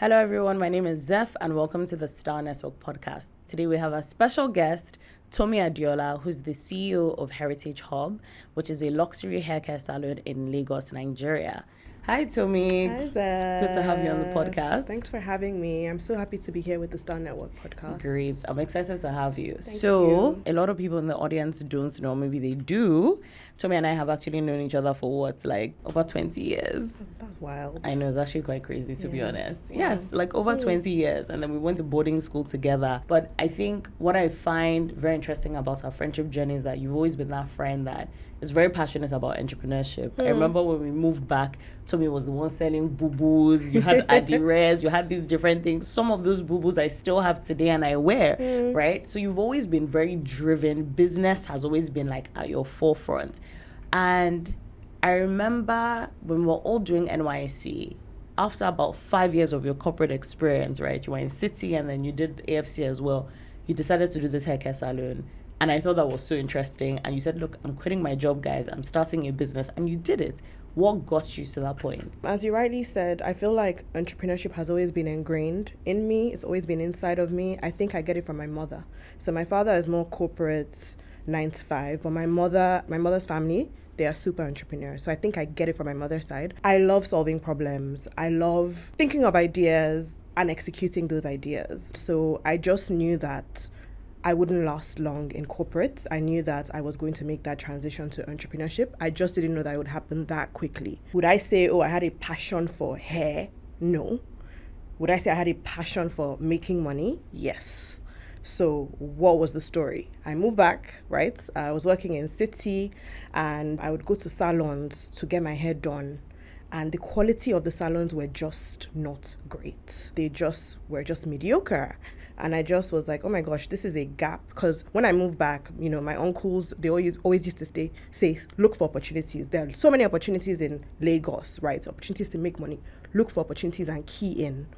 Hello, everyone. My name is Zeph, and welcome to the Star Network podcast. Today, we have a special guest, Tomi Adeola, who's the CEO of Hairitage Hub, which is a luxury haircare salon in Lagos, Nigeria. Hi, Tomi. Hi, Zeph. Good to have you on the podcast. Thanks for having me. I'm so happy to be here with the Star Network podcast. Great. I'm excited to have you. Thank you. A lot of people in the audience don't know, maybe they do. Tomi and I have actually known each other for over 20 years. That's wild. I know, it's actually quite crazy, to be honest. Wow. Yes, over 20 years. And then we went to boarding school together. But I think what I find very interesting about our friendship journey is that you've always been that friend that is very passionate about entrepreneurship. I remember when we moved back, Tomi was the one selling boo-boos. You had Adidas, you had these different things. Some of those boo-boos I still have today and I wear, right? So you've always been very driven. Business has always been at your forefront. And I remember when we were all doing NYC, after about 5 years of your corporate experience, right? You were in City and then you did AFC as well. You decided to do this haircare salon. And I thought that was so interesting. And you said, look, I'm quitting my job, guys. I'm starting a business. And you did it. What got you to that point? As you rightly said, I feel like entrepreneurship has always been ingrained in me. It's always been inside of me. I think I get it from my mother. So my father is more corporate, 9 to 5. But my mother's family, they are super entrepreneurs. So I think I get it from my mother's side. I love solving problems. I love thinking of ideas and executing those ideas. So I just knew that I wouldn't last long in corporate. I knew that I was going to make that transition to entrepreneurship. I just didn't know that it would happen that quickly. Would I say, I had a passion for hair? No. Would I say I had a passion for making money? Yes. So what was the story? I moved back, right? I was working in City and I would go to salons to get my hair done. And the quality of the salons were just not great. They were just mediocre. And I just was like, oh my gosh, this is a gap. Because when I moved back, my uncles, they always used to say, look for opportunities. There are so many opportunities in Lagos, right? Opportunities to make money. Look for opportunities and key in.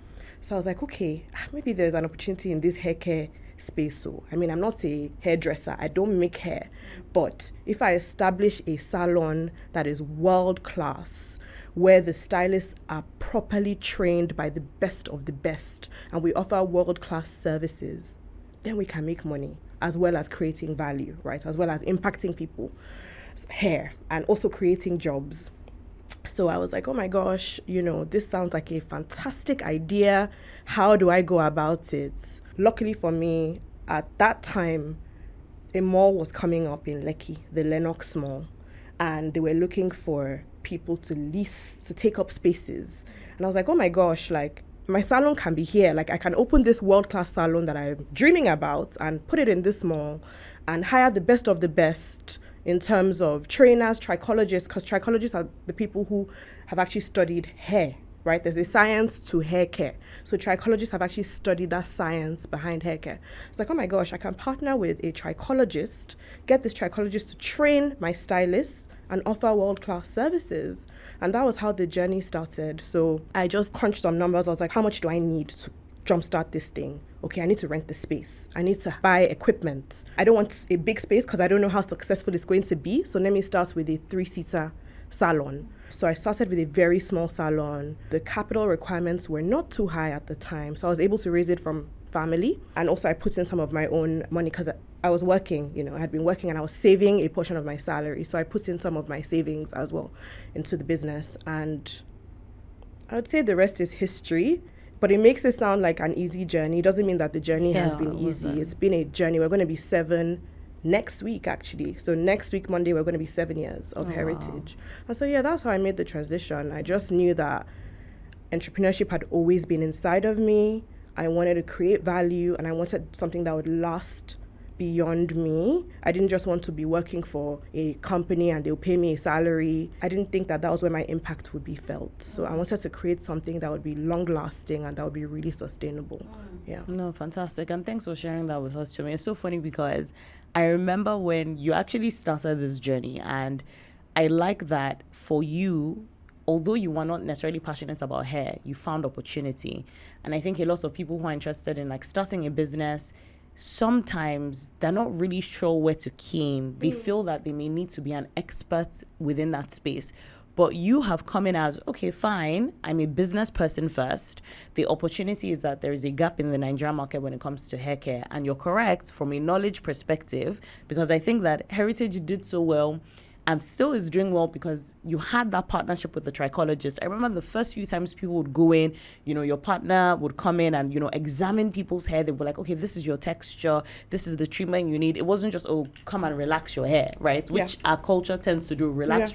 So I was like, okay, maybe there's an opportunity in this haircare space. So, I'm not a hairdresser. I don't make hair. But if I establish a salon that is world class, where the stylists are properly trained by the best of the best, and we offer world-class services, then we can make money, as well as creating value, right? As well as impacting people's hair, and also creating jobs. So I was like, oh my gosh, this sounds like a fantastic idea. How do I go about it? Luckily for me, at that time, a mall was coming up in Lekki, the Lenox Mall, and they were looking for people to take up spaces. And I was like, oh my gosh, my salon can be here. I can open this world-class salon that I'm dreaming about and put it in this mall and hire the best of the best in terms of trainers, trichologists, because trichologists are the people who have actually studied hair, right? There's a science to hair care. So trichologists have actually studied that science behind hair care. It's like, oh my gosh, I can partner with a trichologist, get this trichologist to train my stylists and offer world-class services. And that was how the journey started. So I just crunched some numbers. I was like, how much do I need to jumpstart this thing? Okay, I need to rent the space. I need to buy equipment. I don't want a big space because I don't know how successful it's going to be. So let me start with a 3-seater salon. So I started with a very small salon. The capital requirements were not too high at the time. So I was able to raise it from family. And also I put in some of my own money because I was working, I had been working and I was saving a portion of my salary. So I put in some of my savings as well into the business. And I would say the rest is history, but it makes it sound like an easy journey. It doesn't mean that the journey has been easy. It's been a journey. We're going to be 7 next week, actually. So next week, Monday, we're going to be 7 years of Hairitage. Wow. And so, that's how I made the transition. I just knew that entrepreneurship had always been inside of me. I wanted to create value and I wanted something that would last beyond me. I didn't just want to be working for a company and they'll pay me a salary. I didn't think that was where my impact would be felt. So I wanted to create something that would be long lasting and that would be really sustainable. Yeah. No, fantastic. And thanks for sharing that with us, Tomi. It's so funny because I remember when you actually started this journey, and I like that for you, although you were not necessarily passionate about hair, you found opportunity. And I think a lot of people who are interested in starting a business, sometimes they're not really sure where to key in. They feel that they may need to be an expert within that space. But you have come in as, okay, fine, I'm a business person first. The opportunity is that there is a gap in the Nigerian market when it comes to hair care. And you're correct from a knowledge perspective, because I think that Hairitage did so well and still is doing well because you had that partnership with the trichologist. I remember the first few times people would go in, your partner would come in and, examine people's hair. They were like, okay, this is your texture. This is the treatment you need. It wasn't just, oh, come and relax your hair, right? Which our culture tends to do. Relax.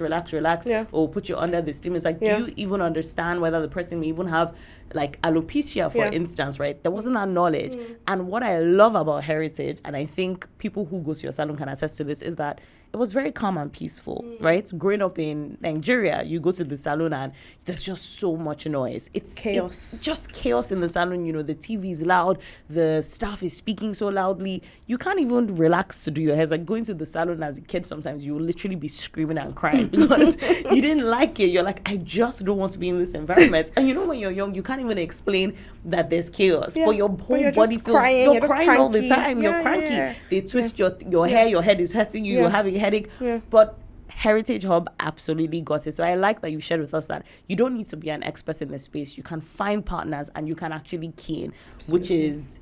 Yeah. Or put you under the steam. It's like, do you even understand whether the person may even have like alopecia, for instance, right? There wasn't that knowledge. And what I love about Hairitage, and I think people who go to your salon can attest to this, is that it was very calm and peaceful, right? Growing up in Nigeria, you go to the salon and there's just so much noise. It's chaos. It's just chaos in the salon. The TV is loud. The staff is speaking so loudly. You can't even relax to do your hair. It's like going to the salon as a kid. Sometimes you will literally be screaming and crying because you didn't like it. You're like, I just don't want to be in this environment. And when you're young, you can't even explain that there's chaos. But your whole body feels crying. You're crying all the time. You're cranky. Yeah. They twist your hair. Your head is hurting you. You're having a headache. But Hairitage Hub absolutely got it. So I like that you shared with us that you don't need to be an expert in the space. You can find partners and you can actually key in, which is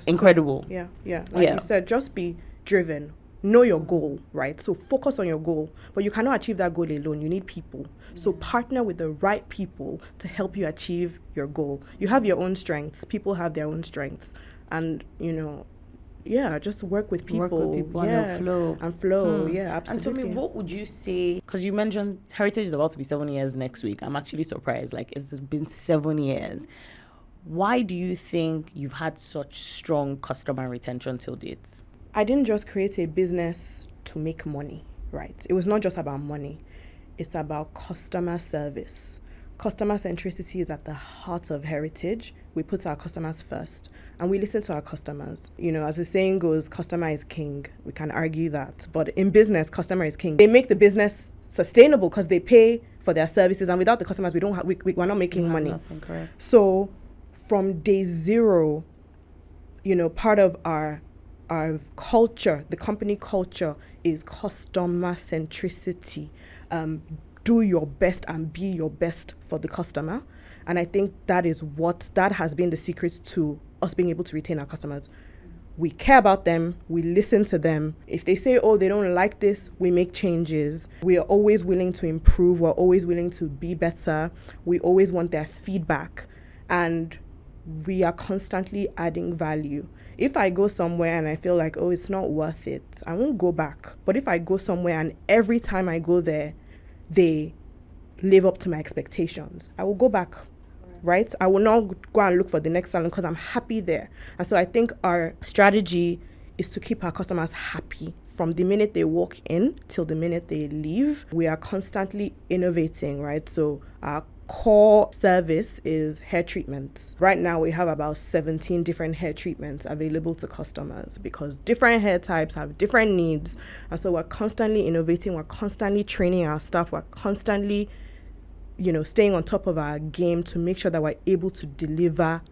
incredible. Like you said, just be driven. Know your goal, right? So focus on your goal, but you cannot achieve that goal alone. You need people. So partner with the right people to help you achieve your goal. You have your own strengths. People have their own strengths. And, just work with people. And flow. Absolutely. And tell me, what would you say, because you mentioned Hairitage is about to be 7 years next week. I'm actually surprised. Like, it's been 7 years. Why do you think you've had such strong customer retention till date? I didn't just create a business to make money, right? It was not just about money. It's about customer service. Customer centricity is at the heart of Hairitage. We put our customers first and we listen to our customers. As the saying goes, customer is king. We can argue that. But in business, customer is king. They make the business sustainable because they pay for their services. And without the customers, we're not making money. Nothing, correct. So from day zero, part of our culture, the company culture, is customer centricity. Do your best and be your best for the customer. And I think that has been the secret to us being able to retain our customers. We care about them. We listen to them. If they say, oh, they don't like this, we make changes. We are always willing to improve. We're always willing to be better. We always want their feedback. And we are constantly adding value. If I go somewhere and I feel like, oh, it's not worth it, I won't go back. But if I go somewhere and every time I go there, they live up to my expectations, I will go back, right? I will not go and look for the next salon because I'm happy there. And so I think our strategy is to keep our customers happy from the minute they walk in till the minute they leave. We are constantly innovating, right? So our core service is hair treatments. Right now we have about 17 different hair treatments available to customers because different hair types have different needs. And so we're constantly innovating, we're constantly training our staff, we're constantly, staying on top of our game to make sure that we're able to deliver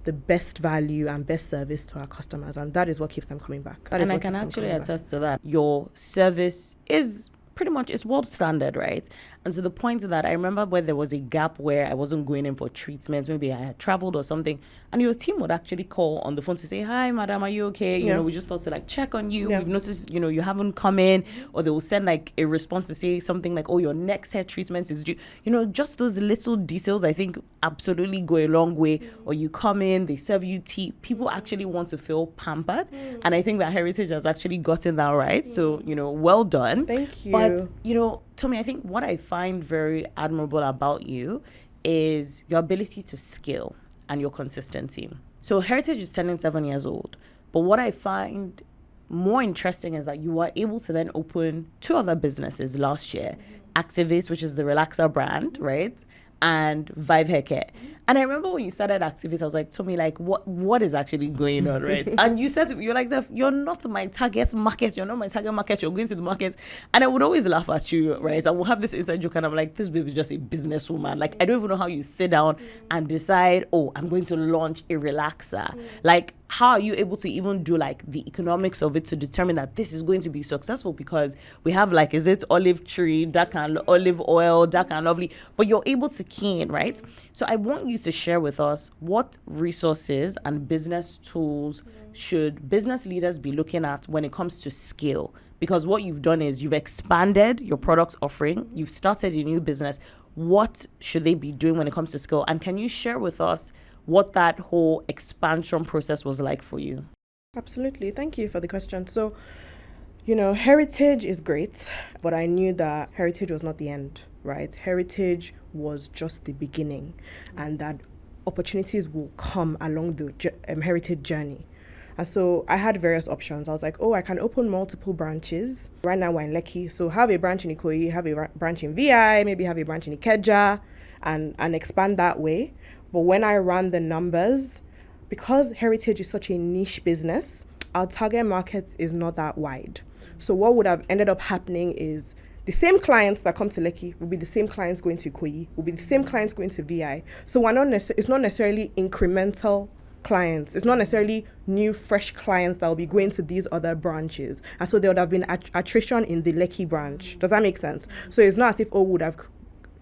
the best value and best service to our customers. And that is what keeps them coming back. And I can actually attest to that. Your service is pretty much, it's world standard, right? And to the point that I remember where there was a gap where I wasn't going in for treatments, maybe I had traveled or something, and your team would actually call on the phone to say, hi, madam, are you okay? You know, we just thought to check on you. We've noticed, you haven't come in, or they will send a response to say something like, oh, your next hair treatment is due. Just those little details I think absolutely go a long way. Or you come in, they serve you tea. People actually want to feel pampered. And I think that Hairitage has actually gotten that right. So, well done. Thank you. But, Tomi, I think what I find very admirable about you is your ability to scale and your consistency. So Hairitage is turning 7 years old. But what I find more interesting is that you were able to then open 2 other businesses last year. Activist, which is the relaxer brand, right? And Vive Haircare. And I remember when you started Activist, I was like, Tomi, what is actually going on, right? And you said to me, you're like, Zeph, you're not my target market. You're not my target market. You're going to the market. And I would always laugh at you, right? I will have this inside joke and I'm like, this baby is just a businesswoman. I don't even know how you sit down and decide, oh, I'm going to launch a relaxer. how are you able to even do like the economics of it to determine that this is going to be successful? Because we have like, is it olive tree, dark and olive oil, dark and lovely, but you're able to key in, right? So I want you to share with us what resources and business tools should business leaders be looking at when it comes to scale? Because what you've done is you've expanded your product offering, you've started a new business. What should they be doing when it comes to scale? And can you share with us what that whole expansion process was like for you? Absolutely. Thank you for the question. So, Heritage is great, but I knew that Heritage was not the end, right? Heritage was just the beginning, and that opportunities will come along the Heritage journey. And so I had various options. I was like, I can open multiple branches. Right now we're in Lekki, so have a branch in Ikoyi, have a branch in VI, maybe have a branch in Ikeja, and expand that way. But when I ran the numbers, because Heritage is such a niche business, our target market is not that wide. So what would have ended up happening is the same clients that come to Lekki will be the same clients going to Ikoyi, will be the same clients going to VI. So it's not necessarily incremental clients. It's not necessarily new, fresh clients that will be going to these other branches. And so there would have been attrition in the Lekki branch. Does that make sense? So it's not as if would have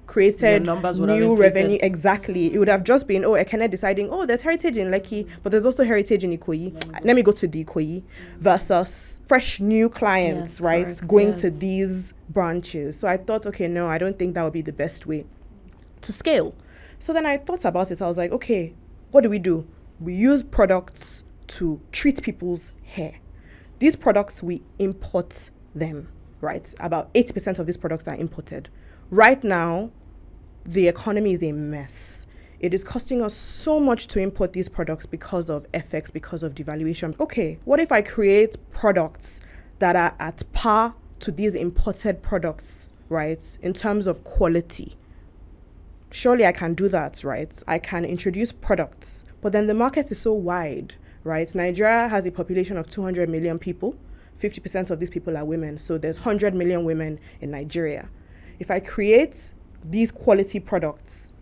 created new revenue. Exactly. It would have just been, Ekene deciding, there's Heritage in Lekki, but there's also Heritage in Ikoyi. Let me go to the Ikoyi versus fresh new clients, right? Correct, going to these branches. So I thought, no, I don't think that would be the best way to scale. So then I thought about it. I was like, okay, what do? We use products to treat people's hair. These products, we import them, right? About 80% of these products are imported. Right now, the economy is a mess. It is costing us so much to import these products because of FX, because of devaluation. Okay, what if I create products that are at par to these imported products, right? In terms of quality. Surely I can do that, right? I can introduce products. But then the market is so wide, right? Nigeria has a population of 200 million people. 50% of these people are women. So there's 100 million women in Nigeria. If I create these quality products,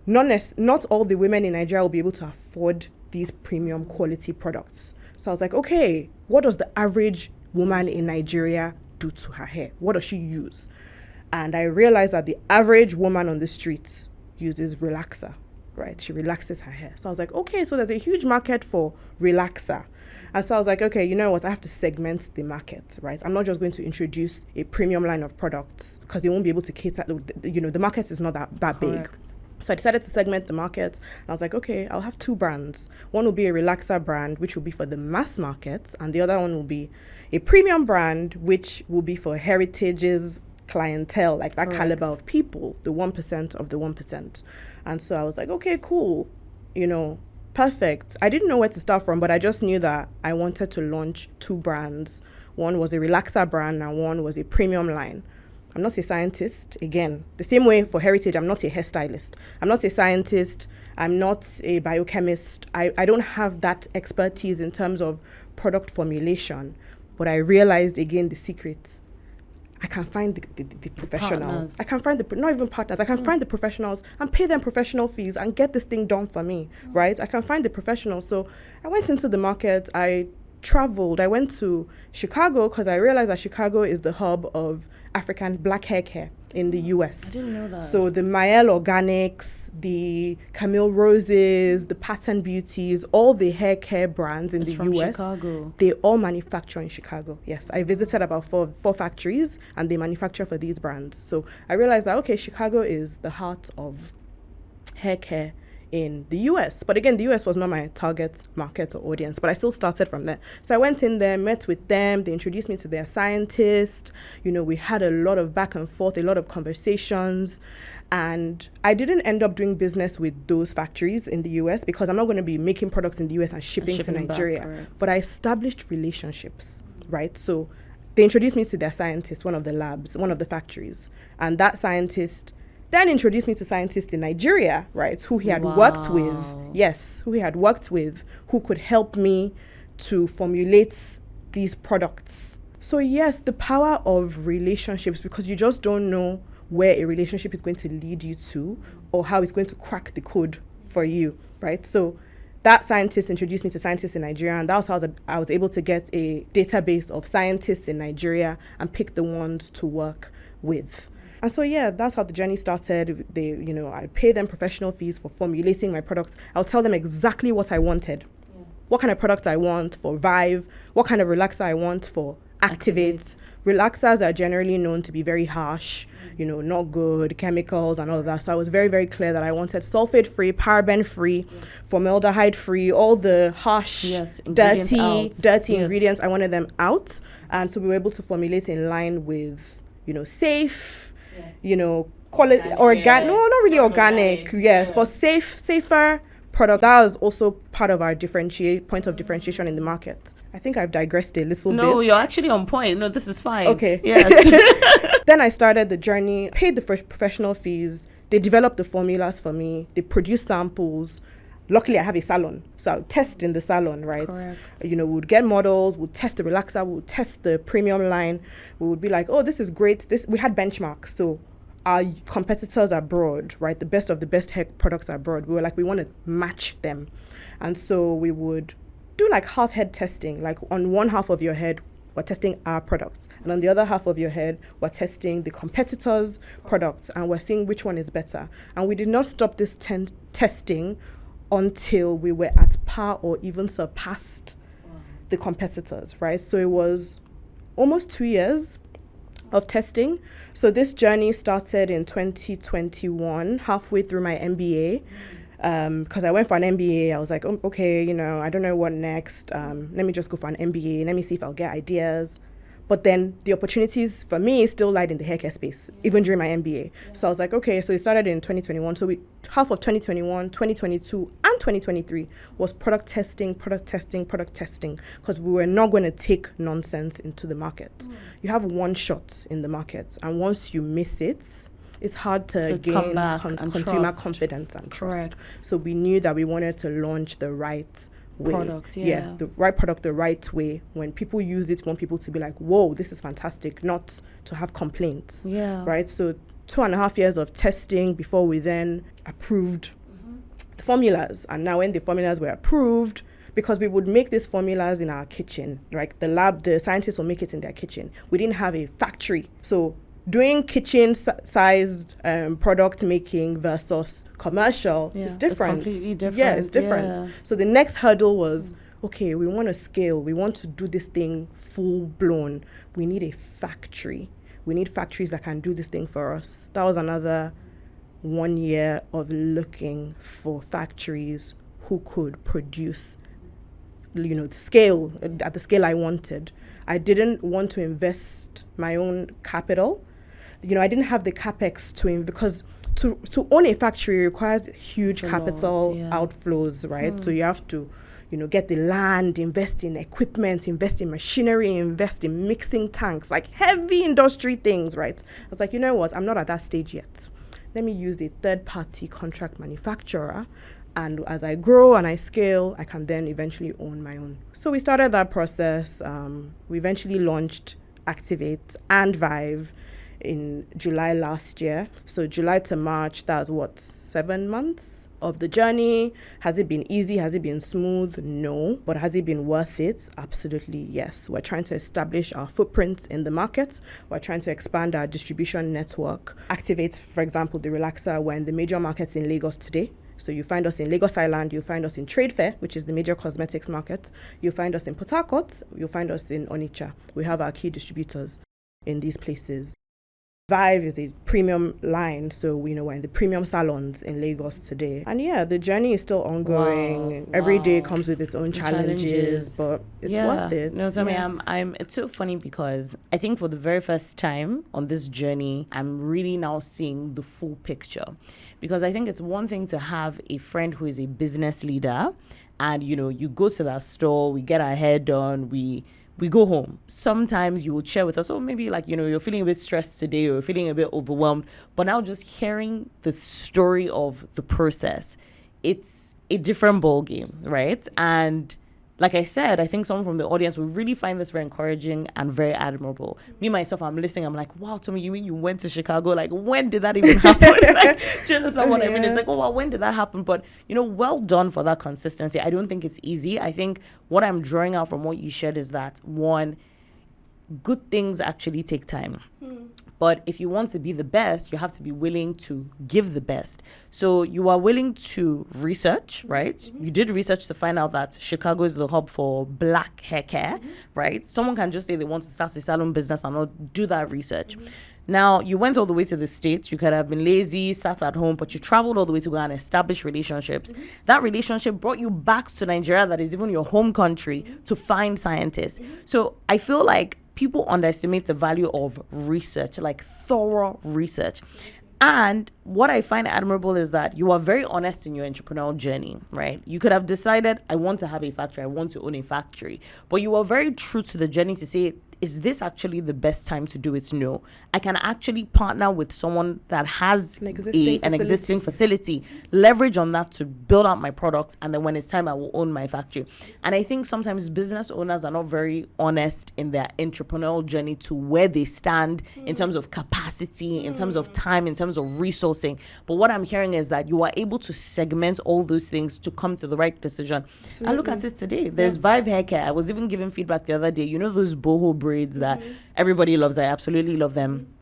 not all the women in Nigeria will be able to afford these premium quality products. So I was like, okay, what does the average woman in Nigeria do to her hair? What does she use? And I realized that the average woman on the street uses relaxer. Right, she relaxes her hair. So I was like, okay, so there's a huge market for relaxer. And so I was like, okay, you know what? I have to segment the market, right? I'm not just going to introduce a premium line of products because they won't be able to cater. The market is not that big. So I decided to segment the market. And I was like, okay, I'll have two brands. One will be a relaxer brand, which will be for the mass market, and the other one will be a premium brand, which will be for Heritage's clientele, like that caliber of people, the 1% of the 1%. And so I was like, okay, cool, perfect. I didn't know where to start from, but I just knew that I wanted to launch two brands. One was a relaxer brand and one was a premium line. I'm not a scientist. Again, the same way for Heritage, I'm not a hairstylist. I'm not a scientist. I'm not a biochemist. I don't have that expertise in terms of product formulation. But I realized, again, the secret. I can find the professionals. Partners. I can find not even partners. I can find the professionals and pay them professional fees and get this thing done for me, right? I can find the professionals. So I went into the market. I traveled. I went to Chicago because I realized that Chicago is the hub of African black hair care in the US. I didn't know that. So the Mael Organics, the Camille Roses, the Pattern Beauties, all the hair care brands in the US, Chicago. They all manufacture in Chicago. Yes, I visited about four factories and they manufacture for these brands. So I realized that, okay, Chicago is the heart of hair care in the US. But again, the US was not my target market or audience, but I still started from there. So I went in there, met with them. They introduced me to their scientist. We had a lot of back and forth, a lot of conversations. And I didn't end up doing business with those factories in the US because I'm not going to be making products in the US and shipping to Nigeria. Back, but I established relationships, right? So they introduced me to their scientist, one of the labs, one of the factories. And that scientist then introduced me to scientists in Nigeria, right, who he had worked with. Yes, who he had worked with, who could help me to formulate these products. So yes, the power of relationships, because you just don't know where a relationship is going to lead you to or how it's going to crack the code for you, right? So that scientist introduced me to scientists in Nigeria, and that was how I was able to get a database of scientists in Nigeria and pick the ones to work with. And so, yeah, that's how the journey started. I pay them professional fees for formulating my products. I'll tell them exactly what I wanted. Yeah. What kind of product I want for Vive, what kind of relaxer I want for Activate. Relaxers are generally known to be very harsh, not good, chemicals and all of that. So I was very, very clear that I wanted sulfate-free, paraben-free, formaldehyde-free, all the harsh, dirty ingredients. I wanted them out. And so we were able to formulate in line with, safe, quality, organic, no, not really organic, yes, but safer product. That was also part of our point of differentiation in the market. I think I've digressed a little bit. No, you're actually on point. No, this is fine. Okay. Yes. Then I started the journey, paid the professional fees. They developed the formulas for me. They produced samples. Luckily, I have a salon, so I would test in the salon, right? Correct. We would get models, we'd test the relaxer, we would test the premium line. We would be like, oh, this is great. We had benchmarks, so our competitors abroad, right? The best of the best hair products abroad. We were like, we want to match them. And so we would do like half head testing, like on one half of your head, we're testing our products. And on the other half of your head, we're testing the competitors' products, and we're seeing which one is better. And we did not stop this testing until we were at par or even surpassed the competitors, right? So it was almost 2 years of testing. So this journey started in 2021, halfway through my MBA. Because I went for an MBA, I was like, oh, okay, I don't know what next. Let me just go for an MBA. Let me see if I'll get ideas. But then the opportunities for me still lied in the haircare space, even during my MBA. Yeah. So I was like, okay, so it started in 2021. So half of 2021, 2022, and 2023 was product testing, because we were not going to take nonsense into the market. You have one shot in the market, and once you miss it, it's hard to gain consumer confidence and trust. Correct. So we knew that we wanted to launch the right way. The right product the right way. When people use it, want people to be like, whoa, this is fantastic, not to have complaints. Right? So 2.5 years of testing before we then approved the formulas. And now when the formulas were approved, because we would make these formulas in our kitchen, right? The scientists will make it in their kitchen. We didn't have a factory. So doing kitchen-sized product making versus commercial is different. It's completely different. Yeah, it's different. Yeah. So the next hurdle was, okay, we want to scale. We want to do this thing full-blown. We need a factory. We need factories that can do this thing for us. That was another 1 year of looking for factories who could produce, the scale, at the scale I wanted. I didn't want to invest my own capital. I didn't have the capex because to own a factory requires huge capital outflows, right? So you have to, get the land, invest in equipment, invest in machinery, invest in mixing tanks, like heavy industry things, right? I was like, you know what? I'm not at that stage yet. Let me use a third-party contract manufacturer. And as I grow and I scale, I can then eventually own my own. So we started that process. We eventually launched Activate and Vive in July last year. So July to March, that was 7 months of the journey. Has it been easy? Has it been smooth? No. But has it been worth it? Absolutely, yes. We're trying to establish our footprint in the market. We're trying to expand our distribution network. Activate, for example, the relaxer, we're in the major markets in Lagos today. So you find us in Lagos Island, you'll find us in Trade Fair, which is the major cosmetics market. You'll find us in Port Harcourt, you'll find us in Onitsha. We have our key distributors in these places. Vive is a premium line, so we're in the premium salons in Lagos today. And the journey is still ongoing. Every day comes with its own challenges, but it's worth it. No, Tomi, it's so funny because I think for the very first time on this journey, I'm really now seeing the full picture. Because I think it's one thing to have a friend who is a business leader and, you go to that store, we get our hair done, we go home. Sometimes you will share with us, maybe you're feeling a bit stressed today or you're feeling a bit overwhelmed. But now just hearing the story of the process, it's a different ball game, right? And like I said, I think someone from the audience will really find this very encouraging and very admirable. Me, myself, I'm listening. I'm like, wow, Tomi, you mean you went to Chicago? Like, when did that even happen? Like, do you understand what I mean? It's like, oh, well, when did that happen? But, well done for that consistency. I don't think it's easy. I think what I'm drawing out from what you shared is that, one, good things actually take time. But if you want to be the best, you have to be willing to give the best. So you are willing to research, right? You did research to find out that Chicago is the hub for Black hair care, right? Someone can just say they want to start a salon business and not do that research. Now, you went all the way to the States. You could have been lazy, sat at home, but you traveled all the way to go and establish relationships. That relationship brought you back to Nigeria, that is even your home country, to find scientists. So I feel like people underestimate the value of research, like thorough research. And what I find admirable is that you are very honest in your entrepreneurial journey, right? You could have decided, I want to have a factory, I want to own a factory. But you are very true to the journey to say, is this actually the best time to do it? No. I can actually partner with someone that has an existing facility, leverage on that to build out my products, and then when it's time, I will own my factory. And I think sometimes business owners are not very honest in their entrepreneurial journey to where they stand in terms of capacity, in terms of time, in terms of resourcing. But what I'm hearing is that you are able to segment all those things to come to the right decision. Absolutely. And look at it today. There's Vive Haircare. I was even giving feedback the other day. Those boho braids that everybody loves. I absolutely love them.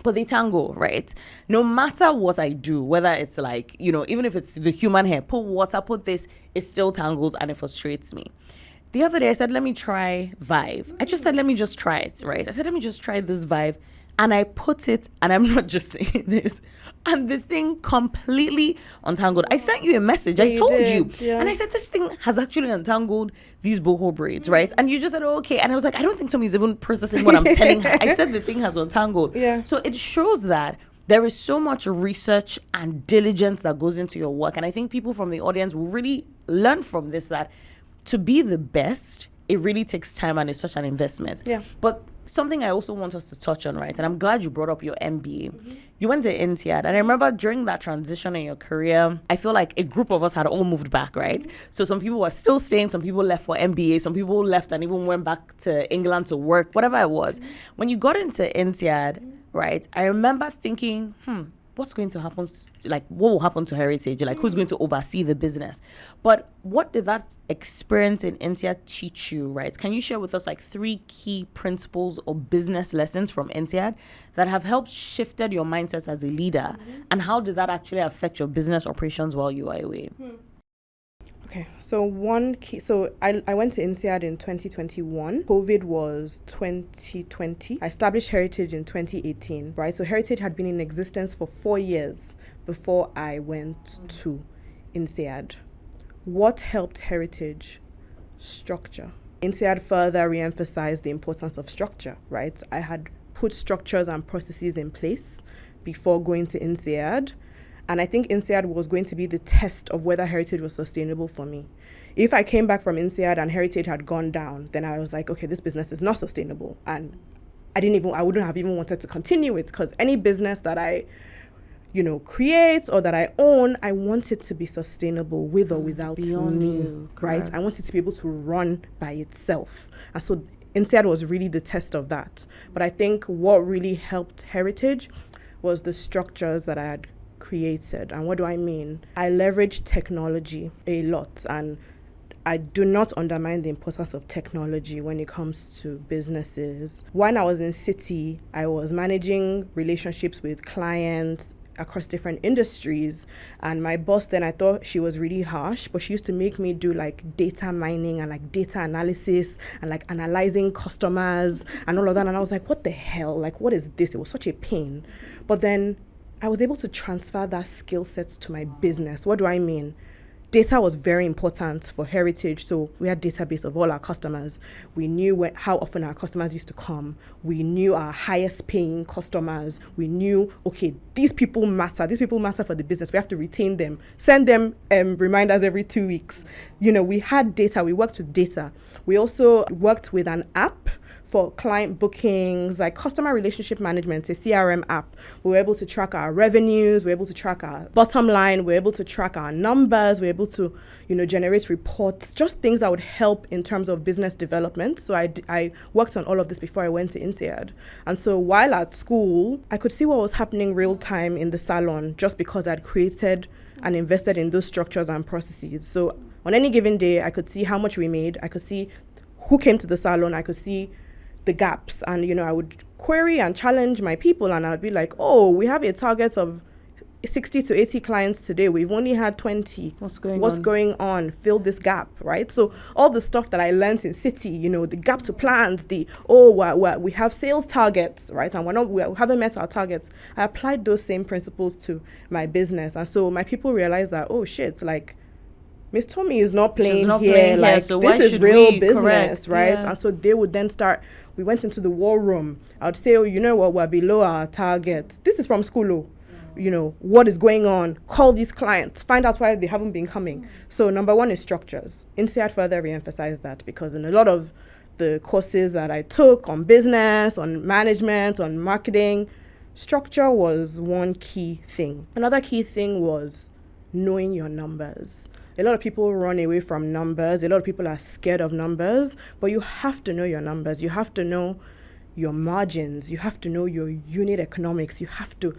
But they tangle, right? No matter what I do, whether it's like, even if it's the human hair, put water, put this, it still tangles and it frustrates me. The other day I said, let me try Vive. I just said, let me just try it, right? I said, let me just try this Vive. And I put it, and I'm not just saying this, and the thing completely untangled. I sent you a message. I told you. Yeah. And I said, this thing has actually untangled these boho braids, right? And you just said, oh, okay. And I was like, I don't think Tomi's even processing what I'm telling her. I said the thing has untangled. Yeah. So it shows that there is so much research and diligence that goes into your work. And I think people from the audience will really learn from this, that to be the best, it really takes time and it's such an investment. Yeah. But something I also want us to touch on, right? And I'm glad you brought up your MBA. You went to INSEAD. And I remember during that transition in your career, I feel like a group of us had all moved back, right? So some people were still staying. Some people left for MBA. Some people left and even went back to England to work, whatever it was. When you got into INSEAD, right, I remember thinking, what's going to happen? Like, what will happen to Hairitage? Like, who's going to oversee the business? But what did that experience in INSEAD teach you, right? Can you share with us like 3 key principles or business lessons from INSEAD that have helped shifted your mindset as a leader? And how did that actually affect your business operations while you were away? Okay, so I went to INSEAD in 2021. COVID was 2020. I established Hairitage in 2018, right? So Hairitage had been in existence for 4 years before I went to INSEAD. What helped Hairitage? Structure. INSEAD further re-emphasized the importance of structure, right? I had put structures and processes in place before going to INSEAD. And I think INSEAD was going to be the test of whether Hairitage was sustainable for me. If I came back from INSEAD and Hairitage had gone down, then I was like, okay, this business is not sustainable. And I wouldn't have even wanted to continue it, because any business that I, create or that I own, I want it to be sustainable with or without me, right? I want it to be able to run by itself. And so INSEAD was really the test of that. But I think what really helped Hairitage was the structures that I had created. And what do I mean? I leverage technology a lot, and I do not undermine the importance of technology when it comes to businesses. When I was in City, I was managing relationships with clients across different industries, and my boss then, I thought she was really harsh, but she used to make me do like data mining and like data analysis and like analyzing customers and all of that. And I was like, what the hell? Like, what is this? It was such a pain. But then I was able to transfer that skill set to my business. What do I mean? Data was very important for Hairitage. So we had a database of all our customers. We knew how often our customers used to come. We knew our highest paying customers. We knew, okay, these people matter. These people matter for the business. We have to retain them. Send them reminders every 2 weeks. We had data. We worked with data. We also worked with an app for client bookings, like customer relationship management, a CRM app. We were able to track our revenues, we're able to track our bottom line, we're able to track our numbers, we're able to, generate reports, just things that would help in terms of business development. So I worked on all of this before I went to INSEAD. And so while at school, I could see what was happening real time in the salon just because I'd created and invested in those structures and processes. So on any given day, I could see how much we made, I could see who came to the salon, I could see the gaps, and I would query and challenge my people, and I'd be like, oh, we have a target of 60 to 80 clients today, we've only had 20. What's going on? Fill this gap, right? So all the stuff that I learned in City, the gap to plans, we have sales targets, right? And we haven't met our targets. I applied those same principles to my business, and so my people realized that, oh shit, like Miss Tomi is not playing here. Like, so this is real business, correct, right? Yeah. And so they would then start. We went into the war room. I would say, oh, you know what? We're below our target. This is from school. What is going on? Call these clients. Find out why they haven't been coming. So number one is structures. INSEAD further re-emphasized that because in a lot of the courses that I took on business, on management, on marketing, structure was one key thing. Another key thing was knowing your numbers. A lot of people run away from numbers. A lot of people are scared of numbers, but you have to know your numbers. You have to know your margins. You have to know your unit economics. You have to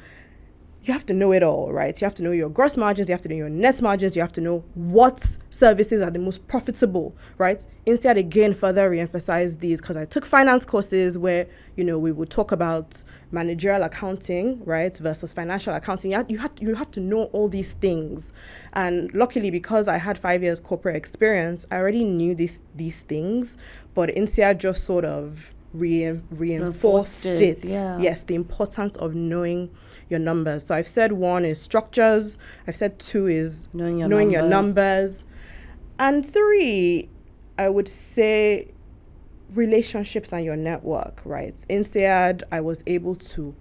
know it all, right? You have to know your gross margins. You have to know your net margins. You have to know what services are the most profitable, right? INSEAD again further re-emphasized these because I took finance courses where, we would talk about managerial accounting, right, versus financial accounting. You have to know all these things. And luckily, because I had 5 years corporate experience, I already knew these things, but INSEAD just sort of reinforced it. Yeah. Yes, the importance of knowing your numbers. So I've said one is structures. I've said two is knowing your numbers. And three, I would say relationships and your network, right? INSEAD, I was able to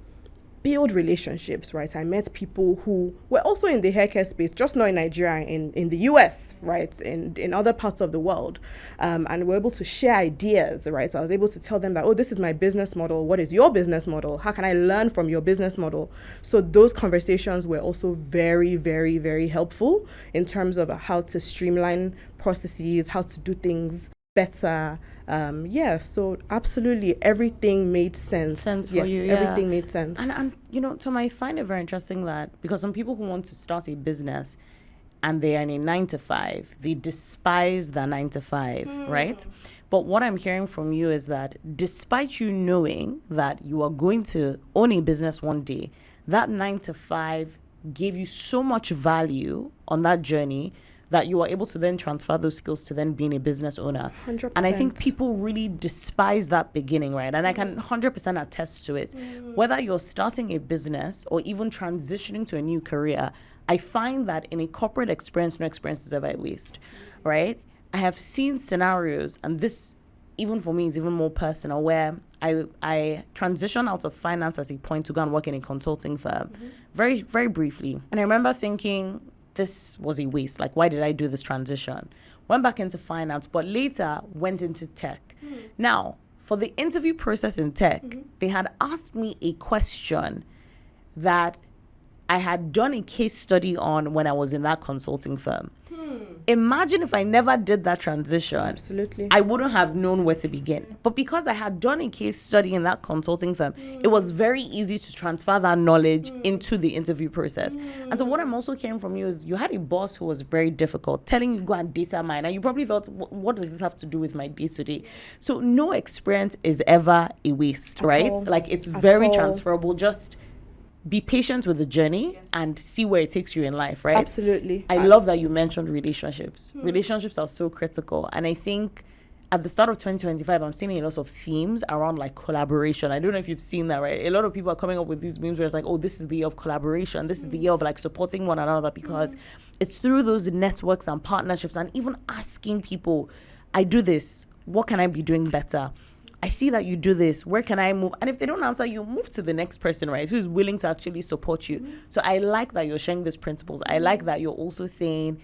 build relationships, right? I met people who were also in the haircare space, just not in Nigeria, in the US, right? In other parts of the world. And we're able to share ideas, right? So I was able to tell them that, oh, this is my business model. What is your business model? How can I learn from your business model? So those conversations were also very, very, very helpful in terms of how to streamline processes, how to do things better. So absolutely everything made sense. For you, yeah. Everything made sense. And Tom, I find it very interesting that because some people who want to start a business and they are in a 9-to-5, they despise the 9-to-5, right? But what I'm hearing from you is that despite you knowing that you are going to own a business one day, that 9-to-5 gave you so much value on that journey that you are able to then transfer those skills to then being a business owner. 100%. And I think people really despise that beginning, right? And I can 100% attest to it. Whether you're starting a business or even transitioning to a new career, I find that in a corporate experience, no experience is ever a waste, right? I have seen scenarios, and this, even for me, is even more personal, where I transitioned out of finance at a point to go and work in a consulting firm, very, very briefly. And I remember thinking, this was a waste. Like, why did I do this transition? Went back into finance, but later went into tech. Now, for the interview process in tech, they had asked me a question that I had done a case study on when I was in that consulting firm. Imagine if I never did that transition. Absolutely. I wouldn't have known where to begin. But because I had done a case study in that consulting firm, it was very easy to transfer that knowledge into the interview process. And so what I'm also hearing from you is you had a boss who was very difficult, telling you go and data mine. And you probably thought, what does this have to do with my day-to-day? So no experience is ever a waste, right? Like, it's very transferable. Just be patient with the journey and see where it takes you in life, right? Absolutely. I love that you mentioned relationships. Relationships are so critical. And I think at the start of 2025, I'm seeing a lot of themes around like collaboration. I don't know if you've seen that, right? A lot of people are coming up with these memes where it's like, oh, this is the year of collaboration. This is the year of like supporting one another, because it's through those networks and partnerships and even asking people, I do this, what can I be doing better? I see that you do this, where can I move? And if they don't answer, you move to the next person, right, who's willing to actually support you. So I like that you're sharing these principles. I like that you're also saying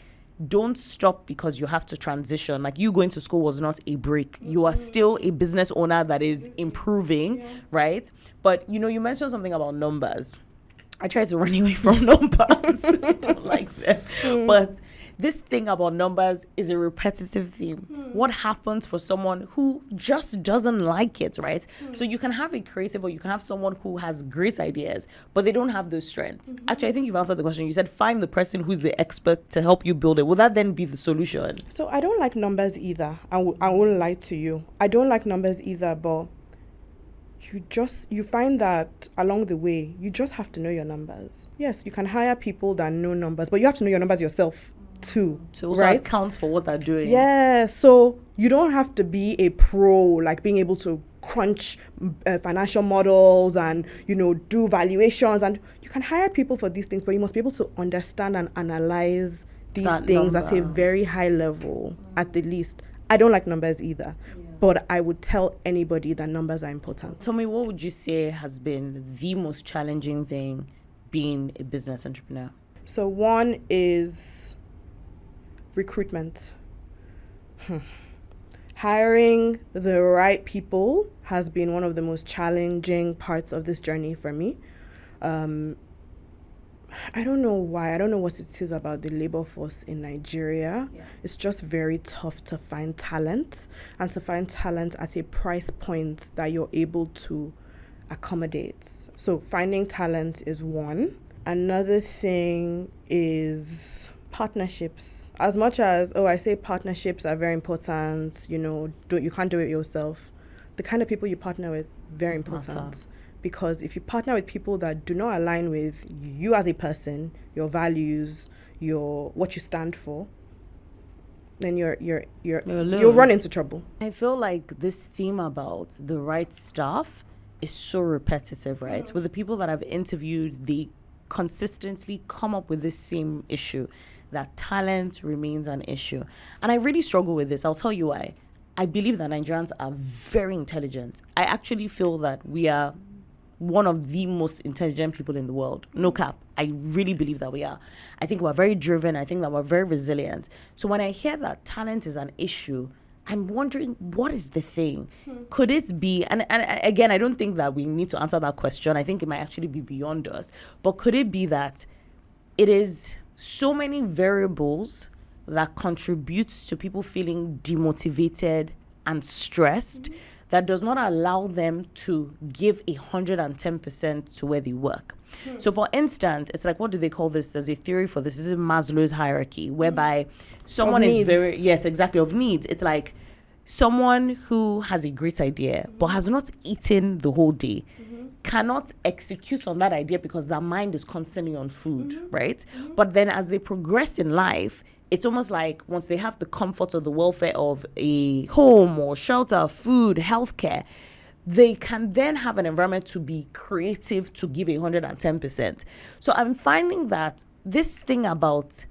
don't stop because you have to transition. Like, you going to school was not a break. You are still a business owner that is improving, right? But, you know, you mentioned something about numbers. I try to run away from numbers. I don't like them. But this thing about numbers is a repetitive theme. What happens for someone who just doesn't like it, right? So you can have a creative, or you can have someone who has great ideas, but they don't have those strengths. Actually, I think you've answered the question. You said find the person who's the expert to help you build it. Will that then be the solution? So I don't like numbers either. I won't lie to you. I don't like numbers either, but you find that along the way, you just have to know your numbers. Yes, you can hire people that know numbers, but you have to know your numbers yourself too. To also account for what they're doing. Yeah, so you don't have to be a pro, like being able to crunch financial models and, you know, do valuations, and you can hire people for these things, but you must be able to understand and analyze these things at a very high level, at the least. I don't like numbers either. But I would tell anybody that numbers are important. Tomi, what would you say has been the most challenging thing being a business entrepreneur? So one is recruitment. Hiring the right people has been one of the most challenging parts of this journey for me. I don't know why. I don't know what it is about the labor force in Nigeria. It's just very tough to find talent, and to find talent at a price point that you're able to accommodate. So finding talent is one. Another thing is partnerships. As much as, I say partnerships are very important, you know, you can't do it yourself. The kind of people you partner with, very important. Because if you partner with people that do not align with you as a person, your values, what you stand for, then you'll run into trouble. I feel like this theme about the right stuff is so repetitive, right? With the people that I've interviewed, they consistently come up with this same issue, that talent remains an issue. And I really struggle with this. I'll tell you why. I believe that Nigerians are very intelligent. I actually feel that we are one of the most intelligent people in the world. No cap. I really believe that we are. I think we're very driven. I think that we're very resilient. So when I hear that talent is an issue, I'm wondering, what is the thing? Could it be, and again, I don't think that we need to answer that question. I think it might actually be beyond us. But could it be that it is so many variables that contributes to people feeling demotivated and stressed that does not allow them to give 110% to where they work? So for instance, it's like, what do they call this? There's a theory for this. This is Maslow's hierarchy, whereby someone is very, yes, exactly, of needs. It's like someone who has a great idea, but has not eaten the whole day, cannot execute on that idea because their mind is constantly on food, right? But then as they progress in life, it's almost like once they have the comfort or the welfare of a home or shelter, food, healthcare, they can then have an environment to be creative, to give 110%. So I'm finding that this thing about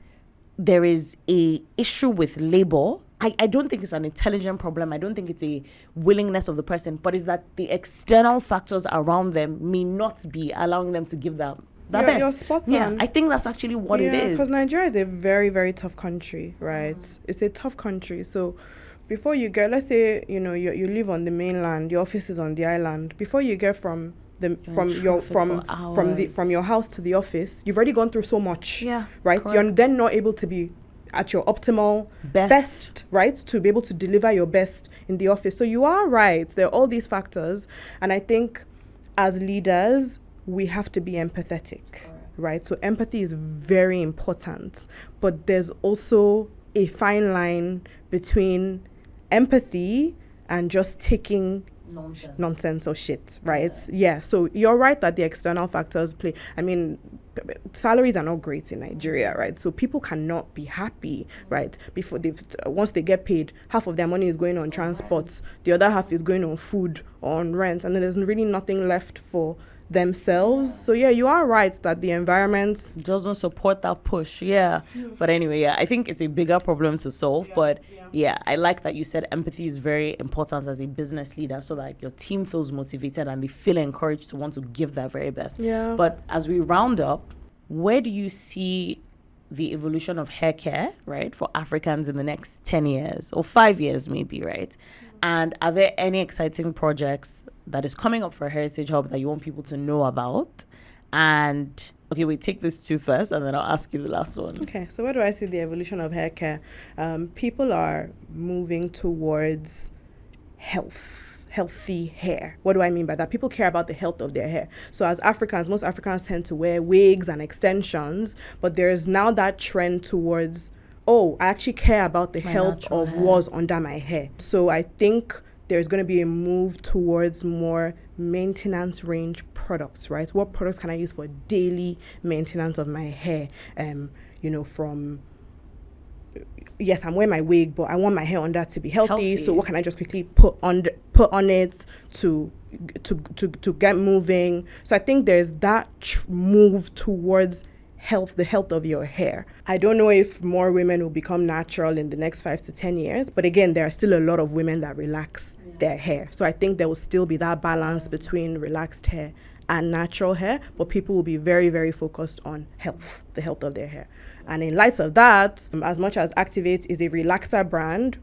there is a issue with labor, I don't think it's an intelligent problem. I don't think it's a willingness of the person, but it's that the external factors around them may not be allowing them to give them that best. You're spot on. Yeah, I think that's actually what it is. Because Nigeria is a very, very tough country, right? It's a tough country. So before you get, let's say, you know, you live on the mainland, your office is on the island. Before you get from your house to the office, you've already gone through so much. Yeah. Right? Correct. You're then not able to be at your optimal best, right? To be able to deliver your best in the office. So you are right. There are all these factors. And I think as leaders, we have to be empathetic, right? So empathy is very important. But there's also a fine line between empathy and just taking nonsense or shit, right? Yeah. So you're right that the external factors play. I mean, salaries are not great in Nigeria, right? So people cannot be happy, right? Once they get paid, half of their money is going on transport, the other half is going on food or on rent, and then there's really nothing left for themselves. So yeah, you are right that the environment doesn't support that push. But anyway, I think it's a bigger problem to solve. But I like that you said empathy is very important as a business leader, so that your team feels motivated and they feel encouraged to want to give their very best. But as we round up, where do you see the evolution of hair care, right, for Africans in the next 10 years or 5 years maybe, right? And are there any exciting projects that is coming up for Hairitage Hub that you want people to know about? And okay, we take this two first, and then I'll ask you the last one. Okay, so where do I see the evolution of hair care? People are moving towards healthy hair. What do I mean by that? People care about the health of their hair. So as Africans, most Africans tend to wear wigs and extensions, but there's now that trend towards, I actually care about the health of what's under my hair. So I think there's going to be a move towards more maintenance range products, right? What products can I use for daily maintenance of my hair? Yes, I'm wearing my wig, but I want my hair under to be healthy. So what can I just quickly put on it to get moving? So I think there's that move towards the health of your hair. I don't know if more women will become natural in the next 5 to 10 years, but again, there are still a lot of women that relax their hair. So I think there will still be that balance between relaxed hair and natural hair, but people will be very, very focused on the health of their hair. And in light of that, as much as Activate is a relaxer brand,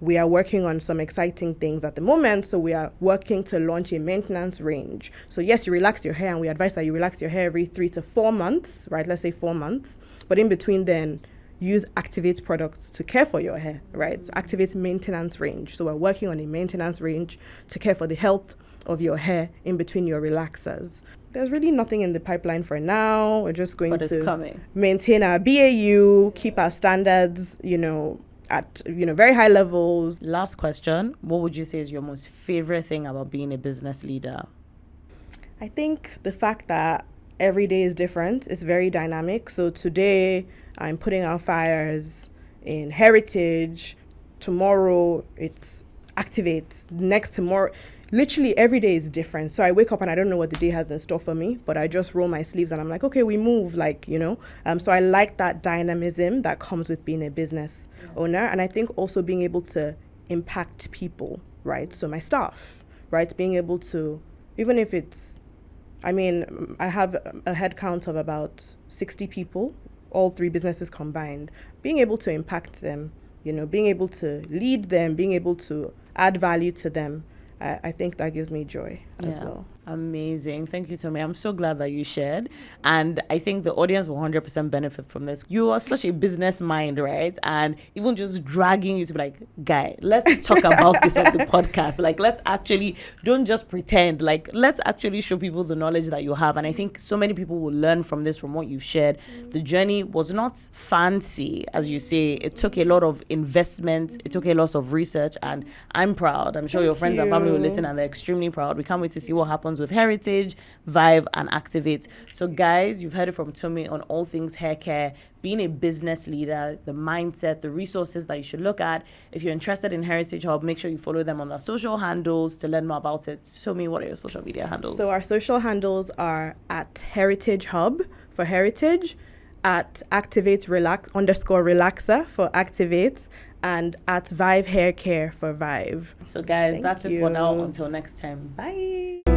we are working on some exciting things at the moment. So we are working to launch a maintenance range. So yes, you relax your hair, and we advise that you relax your hair every 3 to 4 months, right? Let's say 4 months. But in between then, use Activate products to care for your hair, right? Activate maintenance range. So we're working on a maintenance range to care for the health of your hair in between your relaxers. There's really nothing in the pipeline for now. We're just going to maintain our BAU, keep our standards, at very high levels. Last question, what would you say is your most favorite thing about being a business leader? I think the fact that every day is different. It's very dynamic. So today I'm putting out fires in Hairitage. Tomorrow it's Activate. Next tomorrow, literally every day is different. So I wake up and I don't know what the day has in store for me, but I just roll my sleeves and I'm like, okay, we move, so I like that dynamism that comes with being a business owner. And I think also being able to impact people, right? So my staff, right? Being able to, even if it's, I have a head count of about 60 people, all 3 businesses combined, being able to impact them, being able to lead them, being able to add value to them. I think that gives me joy as well. Amazing. Thank you, Tomi. I'm so glad that you shared. And I think the audience will 100% benefit from this. You are such a business mind, right? And even just dragging you to be like, guy, let's talk about this on the podcast. Let's actually, don't just pretend. Let's actually show people the knowledge that you have. And I think so many people will learn from this, from what you've shared. The journey was not fancy, as you say. It took a lot of investment. It took a lot of research. And I'm proud. I'm sure your friends and family will listen, and they're extremely proud. We can't wait to see what happens with Hairitage, Vive, and Activate. So guys, you've heard it from Tomi on all things hair care, being a business leader, the mindset, the resources that you should look at. If you're interested in Hairitage Hub, make sure you follow them on their social handles to learn more about it. Tomi, what are your social media handles? So our social handles are at Hairitage Hub for Hairitage, at Activate _relaxer for Activate, and at Vive Haircare for Vive. So guys, that's it for now. Until next time. Bye.